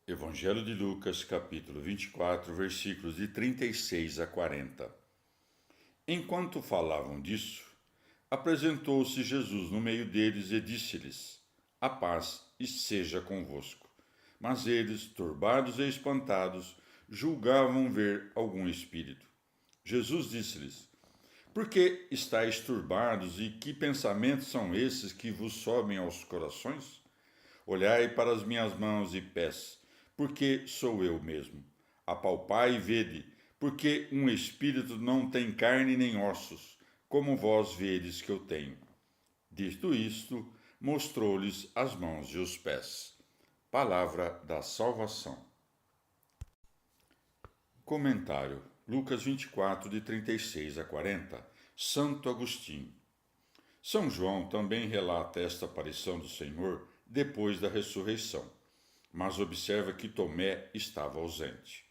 Evangelho de Lucas, capítulo 24, versículos de 36 a 40. Enquanto falavam disso, apresentou-se Jesus no meio deles e disse-lhes: A paz e seja convosco. Mas eles, turbados e espantados, julgavam ver algum espírito. Jesus disse-lhes: Por que estáis turbados e que pensamentos são esses que vos sobem aos corações? Olhai para as minhas mãos e pés, porque sou eu mesmo. Apalpai e vede, porque um espírito não tem carne nem ossos, como vós vedes que eu tenho. Dito isto, mostrou-lhes as mãos e os pés. Palavra da salvação. Comentário. Lucas 24, de 36 a 40. Santo Agostinho. São João também relata esta aparição do Senhor depois da ressurreição, mas observa que Tomé estava ausente.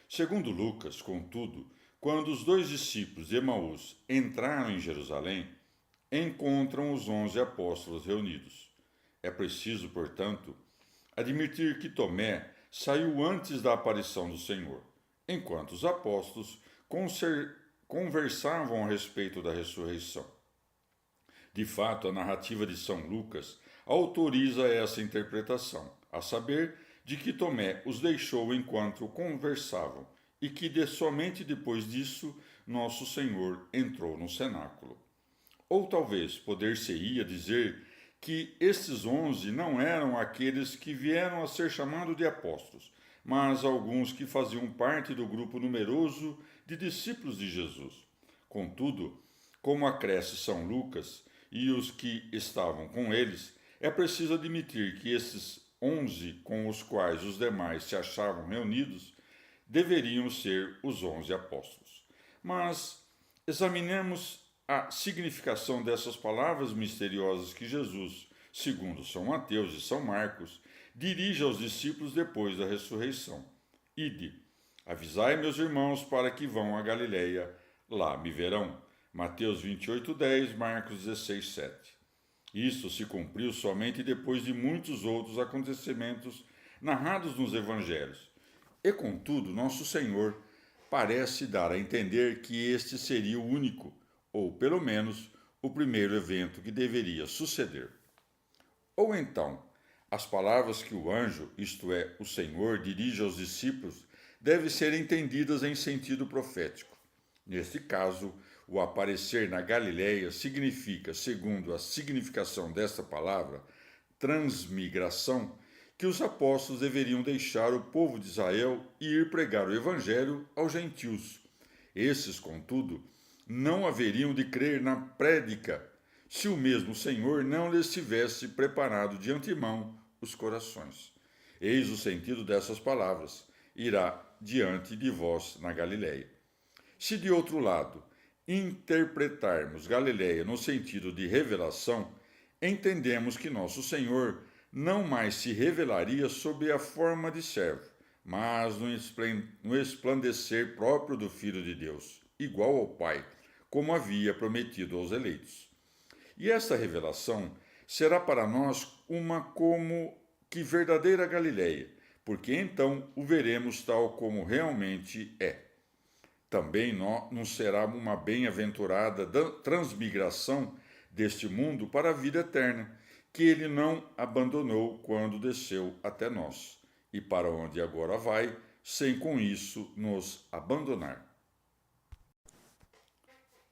Segundo Lucas, contudo, quando os 2 discípulos de Emaús entraram em Jerusalém, encontram os 11 apóstolos reunidos. É preciso, portanto, admitir que Tomé saiu antes da aparição do Senhor, enquanto os apóstolos conversavam a respeito da ressurreição. De fato, a narrativa de São Lucas autoriza essa interpretação, a saber, de que Tomé os deixou enquanto conversavam e que somente depois disso nosso Senhor entrou no cenáculo. Ou talvez poder-se-ia dizer que estes 11 não eram aqueles que vieram a ser chamados de apóstolos, mas alguns que faziam parte do grupo numeroso de discípulos de Jesus. Contudo, como acresce São Lucas e os que estavam com eles, é preciso admitir que esses 11 com os quais os demais se achavam reunidos deveriam ser os 11 apóstolos. Mas examinemos a significação dessas palavras misteriosas que Jesus, segundo São Mateus e São Marcos, dirige aos discípulos depois da ressurreição. Ide, avisai meus irmãos para que vão a Galiléia, lá me verão. Mateus 28:10, Marcos 16:7. Isso se cumpriu somente depois de muitos outros acontecimentos narrados nos evangelhos. E contudo, nosso Senhor parece dar a entender que este seria o único, ou pelo menos o primeiro evento que deveria suceder. Ou então, as palavras que o anjo, isto é, o Senhor, dirige aos discípulos, devem ser entendidas em sentido profético. Neste caso, o aparecer na Galiléia significa, segundo a significação desta palavra, transmigração, que os apóstolos deveriam deixar o povo de Israel e ir pregar o evangelho aos gentios. Esses, contudo, não haveriam de crer na prédica, se o mesmo Senhor não lhes tivesse preparado de antemão os corações. Eis o sentido dessas palavras: irá diante de vós na Galiléia. Se de outro lado interpretarmos Galiléia no sentido de revelação, entendemos que nosso Senhor não mais se revelaria sob a forma de servo, mas no esplandecer próprio do Filho de Deus, igual ao Pai, como havia prometido aos eleitos. E esta revelação será para nós uma como que verdadeira Galiléia, porque então o veremos tal como realmente é. Também não será uma bem-aventurada transmigração deste mundo para a vida eterna, que ele não abandonou quando desceu até nós, e para onde agora vai, sem com isso nos abandonar.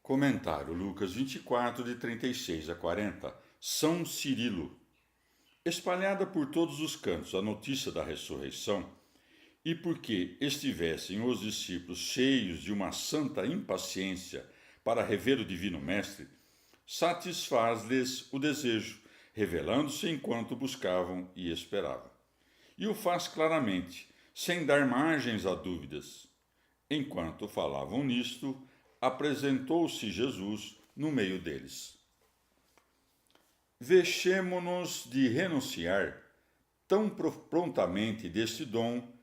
Comentário Lucas 24, de 36 a 40. São Cirilo. Espalhada por todos os cantos a notícia da ressurreição, e porque estivessem os discípulos cheios de uma santa impaciência para rever o Divino Mestre, satisfaz-lhes o desejo, revelando-se enquanto buscavam e esperavam. E o faz claramente, sem dar margens a dúvidas. Enquanto falavam nisto, apresentou-se Jesus no meio deles. Vexemo-nos de renunciar tão prontamente deste dom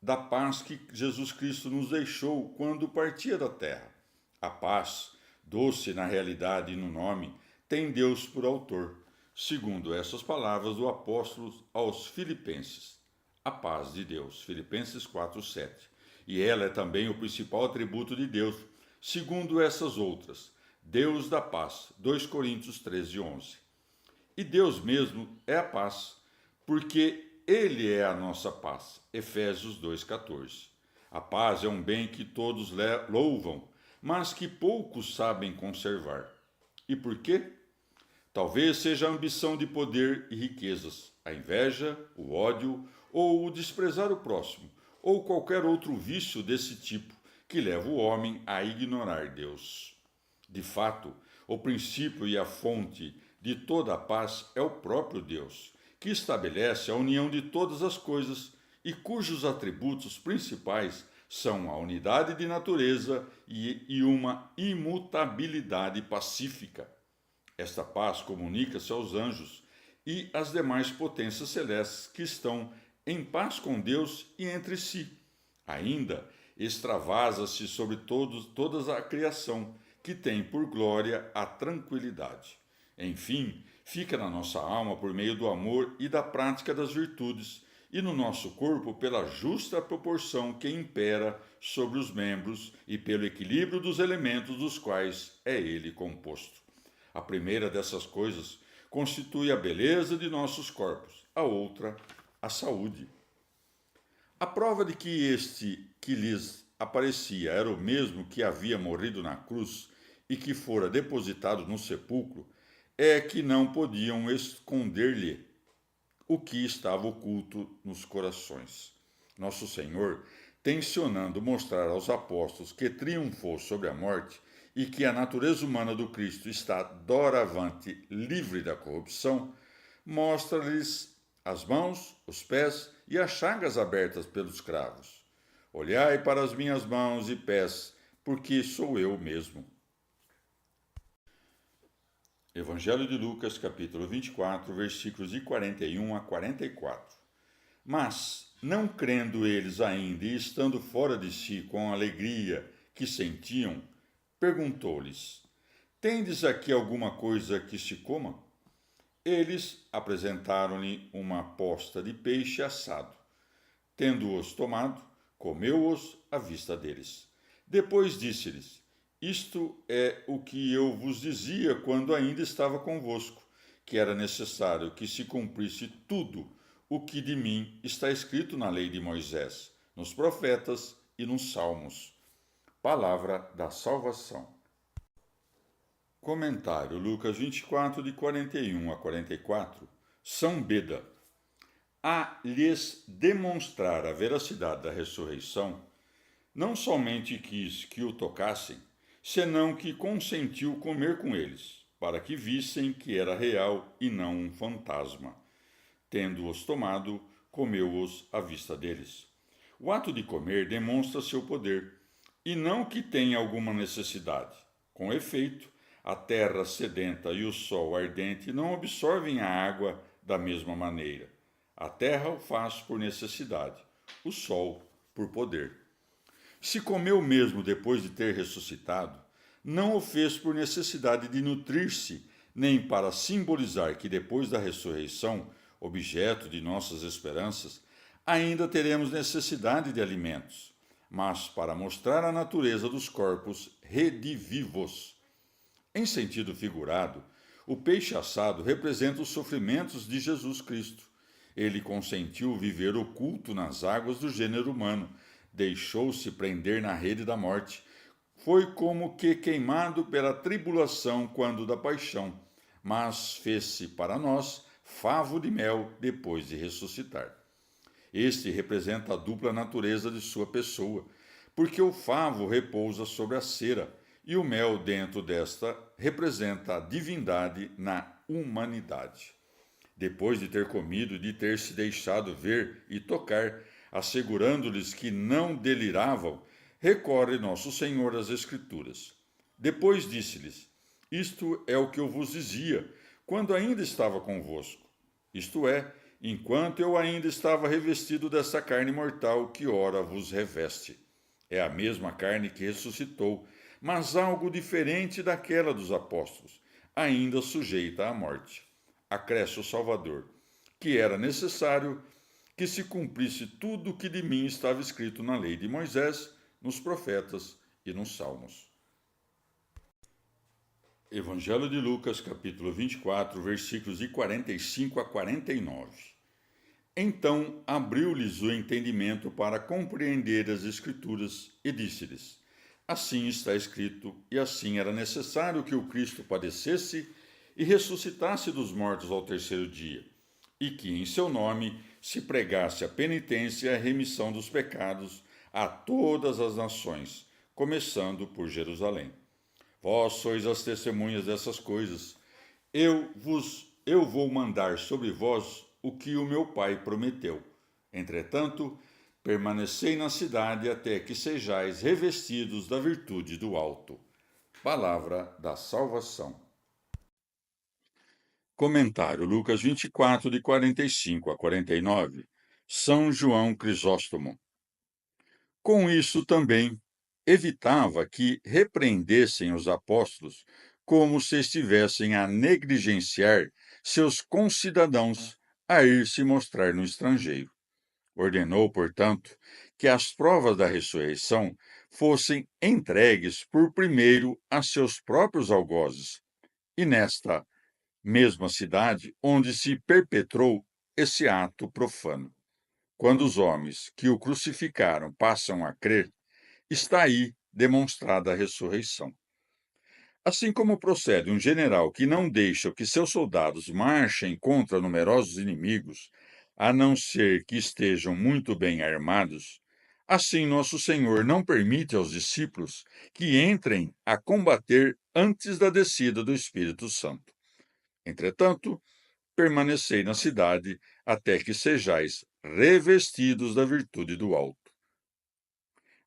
da paz que Jesus Cristo nos deixou quando partia da terra. A paz, doce na realidade e no nome, tem Deus por autor, segundo essas palavras do apóstolo aos Filipenses. a paz de Deus. Filipenses 4:7. E ela é também o principal atributo de Deus, segundo essas outras. Deus da paz. 2 Coríntios 13:11. E Deus mesmo é a paz, porque Ele é a nossa paz. Efésios 2:14. A paz é um bem que todos louvam, mas que poucos sabem conservar. E por quê? Talvez seja a ambição de poder e riquezas, a inveja, o ódio ou o desprezar o próximo, ou qualquer outro vício desse tipo que leva o homem a ignorar Deus. De fato, o princípio e a fonte de toda a paz é o próprio Deus, que estabelece a união de todas as coisas e cujos atributos principais são a unidade de natureza e uma imutabilidade pacífica. Esta paz comunica-se aos anjos e às demais potências celestes que estão em paz com Deus e entre si. Ainda extravasa-se sobre toda a criação, que tem por glória a tranquilidade. Enfim, fica na nossa alma por meio do amor e da prática das virtudes, e no nosso corpo pela justa proporção que impera sobre os membros e pelo equilíbrio dos elementos dos quais é ele composto. A primeira dessas coisas constitui a beleza de nossos corpos, a outra, a saúde. A prova de que este que lhes aparecia era o mesmo que havia morrido na cruz e que fora depositado no sepulcro é que não podiam esconder-lhe o que estava oculto nos corações. Nosso Senhor, tencionando mostrar aos apóstolos que triunfou sobre a morte e que a natureza humana do Cristo está doravante livre da corrupção, mostra-lhes as mãos, os pés e as chagas abertas pelos cravos. Olhai para as minhas mãos e pés, porque sou eu mesmo. Evangelho de Lucas, capítulo 24, versículos de 41 a 44. Mas, não crendo eles ainda e estando fora de si com a alegria que sentiam, perguntou-lhes: Tendes aqui alguma coisa que se coma? Eles apresentaram-lhe uma posta de peixe assado. Tendo-os tomado, comeu-os à vista deles. Depois disse-lhes: Isto é o que eu vos dizia quando ainda estava convosco, que era necessário que se cumprisse tudo o que de mim está escrito na lei de Moisés, nos profetas e nos salmos. Palavra da salvação. Comentário Lucas 24, de 41 a 44. São Beda. A lhes demonstrar a veracidade da ressurreição, não somente quis que o tocassem, senão que consentiu comer com eles, para que vissem que era real e não um fantasma. Tendo-os tomado, comeu-os à vista deles. O ato de comer demonstra seu poder, e não que tenha alguma necessidade. Com efeito, a terra sedenta e o sol ardente não absorvem a água da mesma maneira. A terra o faz por necessidade, o sol por poder. Se comeu mesmo depois de ter ressuscitado, não o fez por necessidade de nutrir-se, nem para simbolizar que depois da ressurreição, objeto de nossas esperanças, ainda teremos necessidade de alimentos, mas para mostrar a natureza dos corpos redivivos. Em sentido figurado, o peixe assado representa os sofrimentos de Jesus Cristo. Ele consentiu viver oculto nas águas do gênero humano, deixou-se prender na rede da morte. Foi como que queimado pela tribulação quando da paixão, mas fez-se para nós favo de mel depois de ressuscitar. Este representa a dupla natureza de sua pessoa, porque o favo repousa sobre a cera, e o mel dentro desta representa a divindade na humanidade. Depois de ter comido e de ter se deixado ver e tocar, assegurando-lhes que não deliravam, recorre nosso Senhor às Escrituras. Depois disse-lhes: Isto é o que eu vos dizia, quando ainda estava convosco. Isto é, enquanto eu ainda estava revestido dessa carne mortal que ora vos reveste. É a mesma carne que ressuscitou, mas algo diferente daquela dos apóstolos, ainda sujeita à morte. Acresce o Salvador, que era necessário que se cumprisse tudo o que de mim estava escrito na lei de Moisés, nos profetas e nos salmos. Evangelho de Lucas, capítulo 24, versículos de 45 a 49. Então abriu-lhes o entendimento para compreender as Escrituras e disse-lhes: Assim está escrito, e assim era necessário que o Cristo padecesse e ressuscitasse dos mortos ao terceiro dia, e que em seu nome se pregasse a penitência e a remissão dos pecados a todas as nações, começando por Jerusalém. Vós sois as testemunhas dessas coisas. Eu vou mandar sobre vós o que o meu Pai prometeu. Entretanto, permanecei na cidade até que sejais revestidos da virtude do alto. Palavra da salvação. Comentário Lucas 24, de 45 a 49. São João Crisóstomo. Com isso também evitava que repreendessem os apóstolos como se estivessem a negligenciar seus concidadãos a ir se mostrar no estrangeiro. Ordenou, portanto, que as provas da ressurreição fossem entregues por primeiro a seus próprios algozes, e nesta mesma cidade onde se perpetrou esse ato profano. Quando os homens que o crucificaram passam a crer, está aí demonstrada a ressurreição. Assim como procede um general que não deixa que seus soldados marchem contra numerosos inimigos, a não ser que estejam muito bem armados, assim nosso Senhor não permite aos discípulos que entrem a combater antes da descida do Espírito Santo. Entretanto, permanecei na cidade até que sejais revestidos da virtude do alto.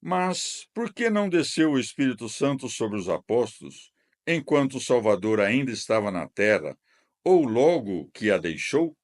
Mas por que não desceu o Espírito Santo sobre os apóstolos, enquanto o Salvador ainda estava na terra, ou logo que a deixou?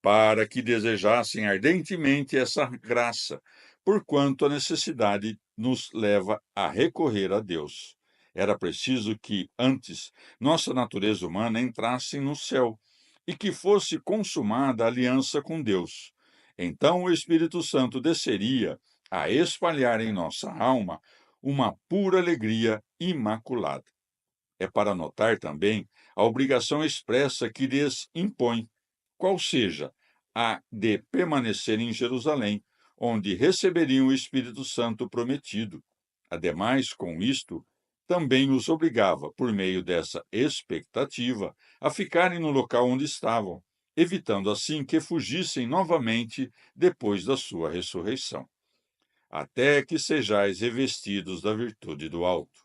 Para que desejassem ardentemente essa graça, porquanto a necessidade nos leva a recorrer a Deus. Era preciso que, antes, nossa natureza humana entrasse no céu e que fosse consumada a aliança com Deus. Então o Espírito Santo desceria a espalhar em nossa alma uma pura alegria imaculada. É para notar também a obrigação expressa que lhes impõe, qual seja a de permanecer em Jerusalém, onde receberiam o Espírito Santo prometido. Ademais, com isto, também os obrigava, por meio dessa expectativa, a ficarem no local onde estavam, evitando assim que fugissem novamente depois da sua ressurreição, até que sejais revestidos da virtude do alto.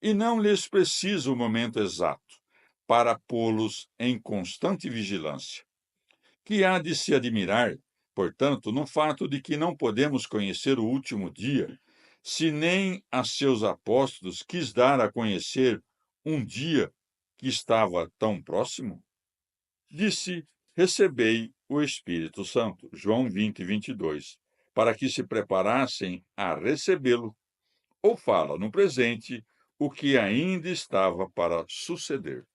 E não lhes precisa o momento exato para pô-los em constante vigilância. Que há de se admirar, portanto, no fato de que não podemos conhecer o último dia, se nem a seus apóstolos quis dar a conhecer um dia que estava tão próximo? Disse: Recebei o Espírito Santo, João 20, 22, para que se preparassem a recebê-lo. Ou fala no presente o que ainda estava para suceder.